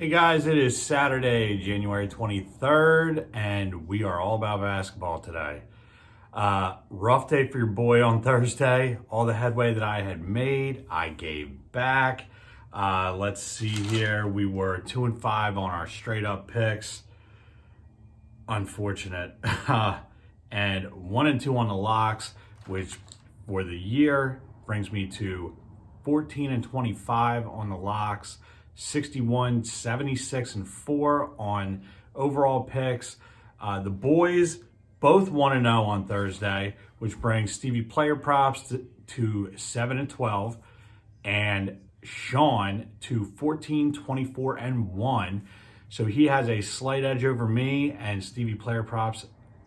Hey guys, it is Saturday, January 23rd, and we are all about basketball today. Rough day for your boy on Thursday. All the headway that I had made, I gave back. Let's see here. We were 2-5 on our straight up picks. Unfortunate. And 1-2 on the locks, which for the year brings me to 14-25 on the locks. 61, 76, and 4 on overall picks. The boys both 1-0 on Thursday, which brings Stevie player props to 7-12, and Sean to 14, 24, and 1. So he has a slight edge over me, and Stevie player props,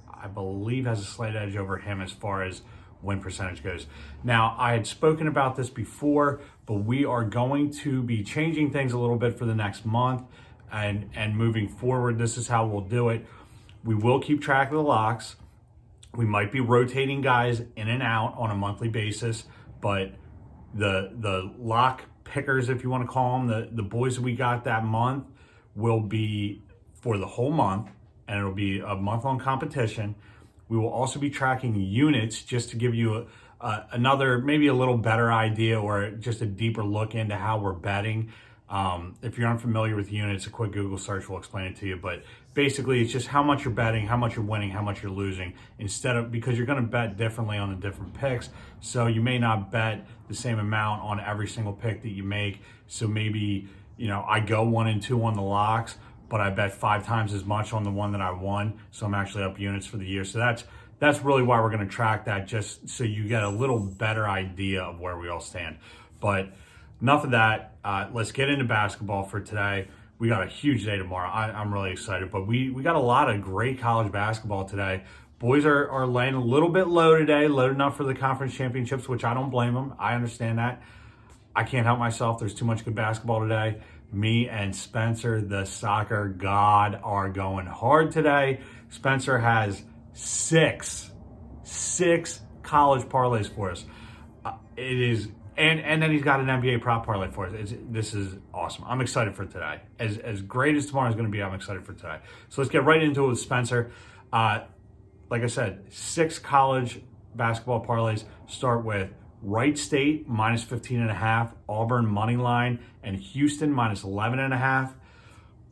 I believe, has a slight edge over him as far as win percentage goes. Now, I had spoken about this before, but we are going to be changing things a little bit for the next month and moving forward. This is how we'll do it. We will keep track of the locks. We might be rotating guys in and out on a monthly basis, but the lock pickers, if you want to call them, the boys that we got that month will be for the whole month, and it'll be a month-long competition. We will also be tracking units just to give you another, maybe a little better idea or just a deeper look into how we're betting. If you're unfamiliar with units, a quick Google search will explain it to you. But basically, it's just how much you're betting, how much you're winning, how much you're losing, because you're going to bet differently on the different picks. So you may not bet the same amount on every single pick that you make. So maybe, I go 1-2 on the locks, but I bet 5 times as much on the one that I won. So I'm actually up units for the year. So that's really why we're going to track that, just so you get a little better idea of where we all stand. But enough of that. Let's get into basketball for today. We got a huge day tomorrow. I'm really excited, but we got a lot of great college basketball today. Boys are laying a little bit low today, low enough for the conference championships, which I don't blame them. I understand that. I can't help myself. There's too much good basketball today. Me and Spencer, the soccer god, are going hard today. Spencer has six college parlays for us. It is, and then he's got an NBA prop parlay for us. This is awesome. I'm excited for today. As great as tomorrow is going to be, I'm excited for today. So let's get right into it with Spencer. Like I said, 6 college basketball parlays. Start with Wright State minus 15.5, Auburn money line, and Houston minus 11.5.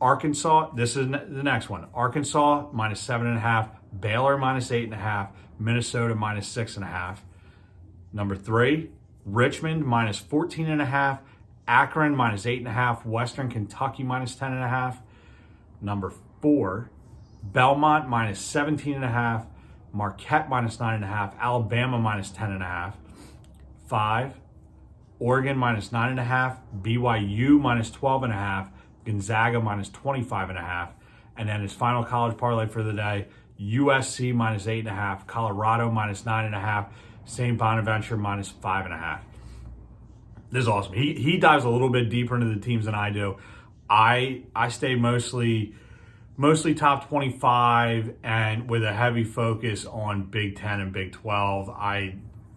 Arkansas, this is the next one. Arkansas minus 7.5, Baylor minus 8.5, Minnesota minus 6.5. Number 3, Richmond minus 14.5, Akron minus 8.5, Western Kentucky minus 10.5. Number 4, Belmont minus 17.5, Marquette minus 9.5, Alabama minus 10.5. 5, Oregon minus 9.5, BYU minus 12.5, Gonzaga minus 25.5, and then his final college parlay for the day, USC minus 8.5, Colorado minus 9.5, St. Bonaventure minus 5.5. This is awesome. He dives a little bit deeper into the teams than I do. I stay mostly top 25 and with a heavy focus on Big 10 and Big 12.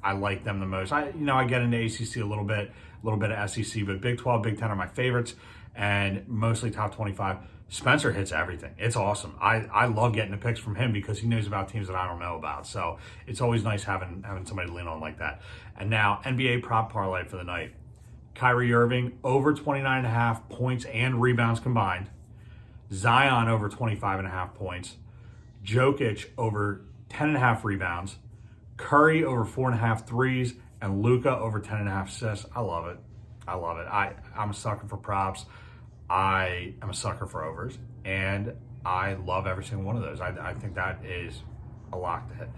I like them the most. I get into ACC a little bit of SEC, but Big 12, Big 10 are my favorites, and mostly top 25. Spencer hits everything. It's awesome. I love getting the picks from him because he knows about teams that I don't know about. So it's always nice having somebody to lean on like that. And now NBA prop parlay for the night. Kyrie Irving over 29.5 points and rebounds combined. Zion over 25.5 points. Jokic over 10.5 rebounds. Curry over 4.5 threes, and Luka over 10.5 assists. I love it. I'm a sucker for props. I am a sucker for overs, and I love every single one of those. I think that is a lock to hit.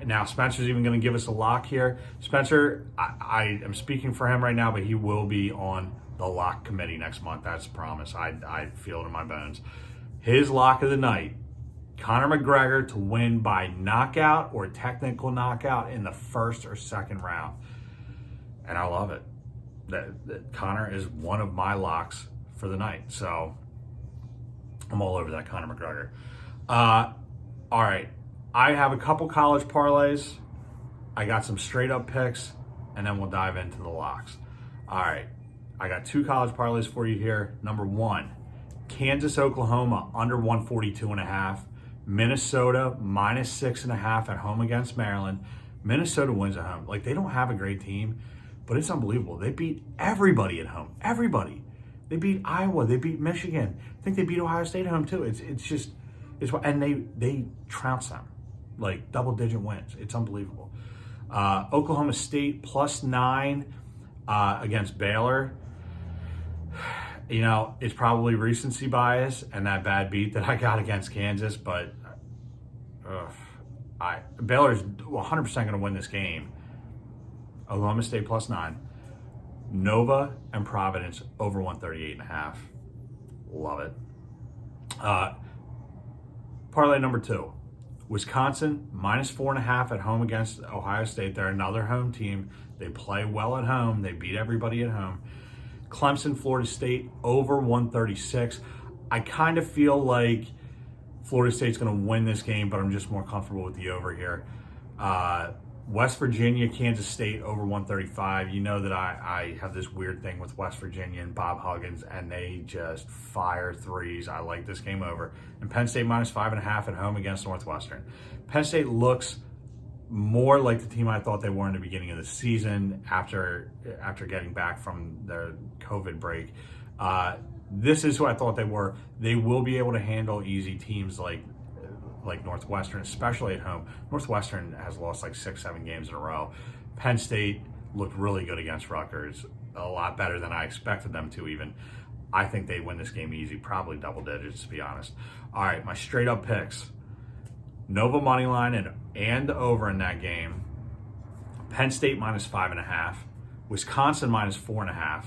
Now, Spencer's even going to give us a lock here. Spencer, I am speaking for him right now, but he will be on the lock committee next month. That's a promise. I feel it in my bones. His lock of the night, Conor McGregor to win by knockout or technical knockout in the first or second round. And I love it. That Conor is one of my locks for the night. So I'm all over that Conor McGregor. All right. I have a couple college parlays. I got some straight up picks, and then we'll dive into the locks. All right. I got 2 college parlays for you here. Number 1, Kansas, Oklahoma under 142.5. Minnesota -6.5 at home against Maryland. Minnesota wins at home. Like, they don't have a great team, but it's unbelievable. They beat everybody at home. Everybody. They beat Iowa. They beat Michigan. I think they beat Ohio State at home too. And they trounce them, like double-digit wins. It's unbelievable. Oklahoma State +9 against Baylor. You know, it's probably recency bias and that bad beat that I got against Kansas, but Baylor's 100% going to win this game. Oklahoma State +9. Nova and Providence over 138.5. Love it. Parlay number 2. Wisconsin -4.5 at home against Ohio State. They're another home team. They play well at home. They beat everybody at home. Clemson, Florida State over 136. I kind of feel like Florida State's going to win this game, but I'm just more comfortable with the over here. West Virginia, Kansas State over 135. You know that I have this weird thing with West Virginia and Bob Huggins, and they just fire threes. I like this game over. And Penn State -5.5 at home against Northwestern. Penn State looks more like the team I thought they were in the beginning of the season after getting back from their COVID break. This is who I thought they were. They will be able to handle easy teams like Northwestern, especially at home. Northwestern has lost like 6-7 games in a row. Penn State looked really good against Rutgers, a lot better than I expected them to even. I think they win this game easy, probably double digits to be honest. All right, my straight up picks. Nova money line and over in that game. Penn State -5.5. Wisconsin -4.5.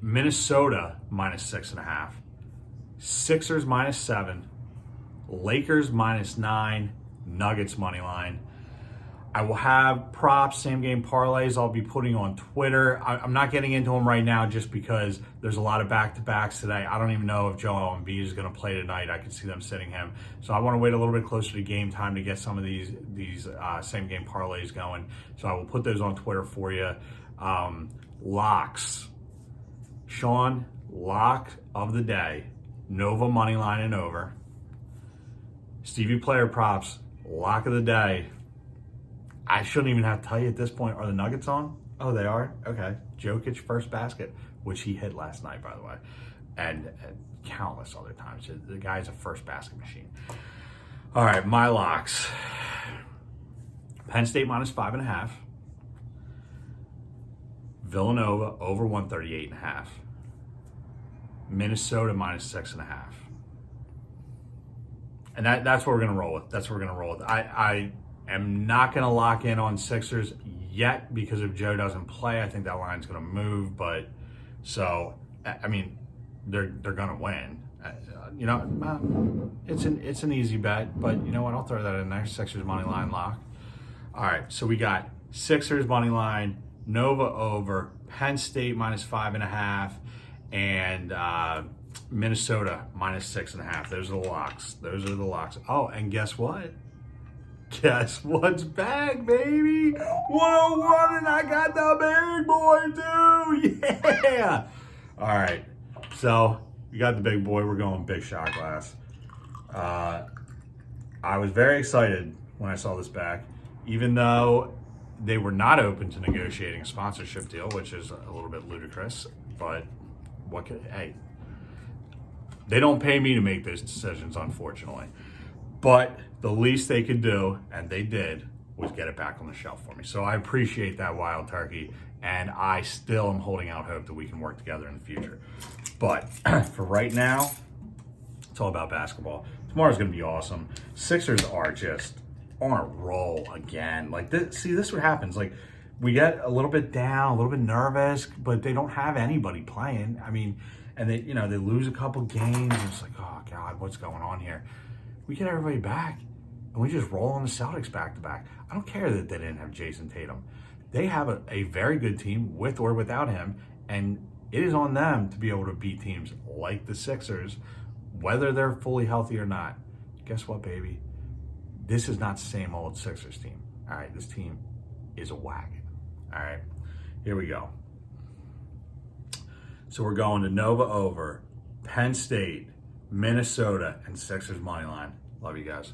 Minnesota -6.5. Sixers -7. Lakers -9. Nuggets money line. I will have props, same game parlays I'll be putting on Twitter. I'm not getting into them right now just because there's a lot of back-to-backs today. I don't even know if Joel Embiid is going to play tonight. I can see them sitting him. So I want to wait a little bit closer to game time to get some of these same game parlays going. So I will put those on Twitter for you. Locks. Sean, lock of the day. Nova money line and over. Stevie player props. Lock of the day. I shouldn't even have to tell you at this point. Are the Nuggets on? Oh, they are? Okay. Jokic first basket, which he hit last night, by the way, and countless other times. The guy's a first basket machine. All right, my locks. Penn State -5.5. Villanova over 138.5. Minnesota -6.5. And that's what we're going to roll with. I am not going to lock in on Sixers yet because if Joe doesn't play, I think that line's going to move. But so, I mean, they're going to win. It's an easy bet, but you know what? I'll throw that in there. Sixers money line lock. All right, so we got Sixers money line, Nova over, Penn State -5.5, and Minnesota -6.5. Those are the locks. Oh, and guess what? Guess what's back, baby? 101, and I got the big boy too. Yeah. All right. So you got the big boy. We're going big shot glass. I was very excited when I saw this back, even though they were not open to negotiating a sponsorship deal, which is a little bit ludicrous. But hey, they don't pay me to make those decisions, unfortunately. But the least they could do, and they did, was get it back on the shelf for me. So I appreciate that, Wild Turkey, and I still am holding out hope that we can work together in the future. But for right now, it's all about basketball. Tomorrow's going to be awesome. Sixers are just on a roll again. Like, this is what happens. Like, we get a little bit down, a little bit nervous, but they don't have anybody playing. I mean, and they lose a couple games. And it's like, oh, God, what's going on here? We get everybody back, and we just roll on the Celtics back-to-back. I don't care that they didn't have Jason Tatum. They have a very good team with or without him, and it is on them to be able to beat teams like the Sixers, whether they're fully healthy or not. Guess what, baby? This is not the same old Sixers team. All right, this team is a wagon. All right, here we go. So we're going to Nova over, Penn State, Minnesota, and Sixers money line. Love you guys.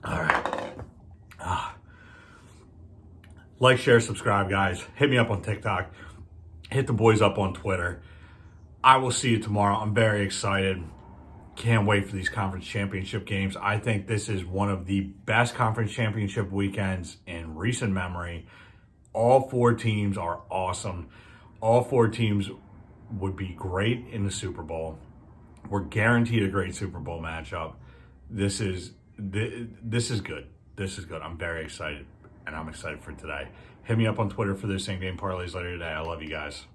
All right. Like, share, subscribe, guys. Hit me up on TikTok. Hit the boys up on Twitter. I will see you tomorrow. I'm very excited. Can't wait for these conference championship games. I think this is one of the best conference championship weekends in recent memory. All four teams are awesome. All four teams would be great in the Super Bowl. We're guaranteed a great Super Bowl matchup. This is good. This is good. I'm very excited, and I'm excited for today. Hit me up on Twitter for this in-game parlays later today. I love you guys.